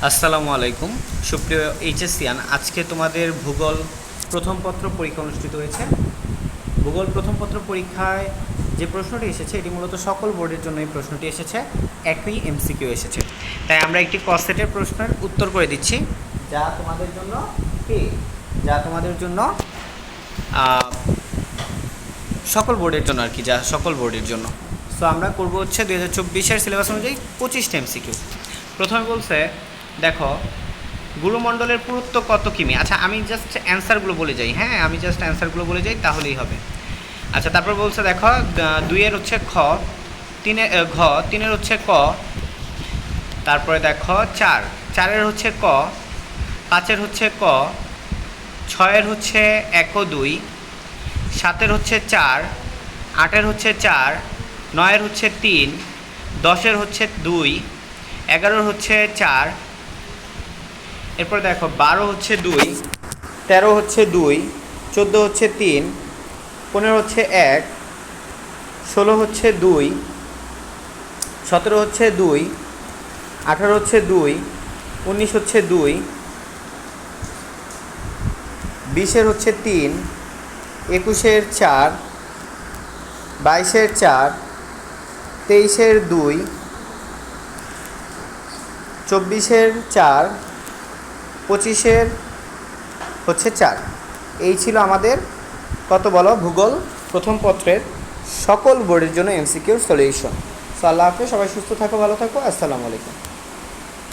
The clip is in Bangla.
আসসালামু আলাইকুম সুপ্রিয় এইচএসসিয়ান। আজকে তোমাদের ভূগোল প্রথম পত্র পরীক্ষা অনুষ্ঠিত হয়েছে। ভূগোল প্রথম পত্র পরীক্ষায় যে প্রশ্নটি এসেছে এটি মূলত সকল বোর্ডের জন্য এই প্রশ্নটি এসেছে, একই এমসিকিউ এসেছে। তাই আমরা একটি কসেটের প্রশ্নের উত্তর করে দিচ্ছি যা তোমাদের জন্য সকল বোর্ডের জন্য আর কি, যা সকল বোর্ডের জন্য। সো আমরা করবো হচ্ছে 2024-এর সিলেবাস অনুযায়ী 25টা এমসিকিউ। প্রথমে বলছে দেখো গুরুমণ্ডলের পুরুত্ব কত কিমি। আচ্ছা আমি জাস্ট অ্যান্সারগুলো বলে যাই, হ্যাঁ আমি জাস্ট অ্যান্সারগুলো বলে যাই তাহলেই হবে। আচ্ছা তারপর বলছে দেখো 2-এর হচ্ছে খ, 3-এর হচ্ছে ক, তারপরে দেখো 4-এর হচ্ছে ক, 5-এর হচ্ছে ক, 6-এর হচ্ছে 1 ও 2, 7-এর হচ্ছে 4, 8-এর হচ্ছে 4, 9-এর হচ্ছে 3, 10-এর হচ্ছে 2, 11-এর হচ্ছে 4, এরপর দেখো 12 হচ্ছে 2, 13 হচ্ছে 2, 14 হচ্ছে 3, 15 হচ্ছে 1, 16 হচ্ছে 2, 17 হচ্ছে 2, 18 হচ্ছে 2, 19 হচ্ছে 2, 20-এর হচ্ছে 3, 21-এর 4, 22-এর 4, 23-এর 2, 24-এর 4, 25-এর হচ্ছে 4। এই ছিল আমাদের কত বলো ভূগোল প্রথম পত্রের সকল বোর্ডের জন্য এমসিকিউর সলিউশন। সো আল্লাহ হাফেজ, সবাই সুস্থ থাকো, ভালো থাকো, আসসালামু আলাইকুম।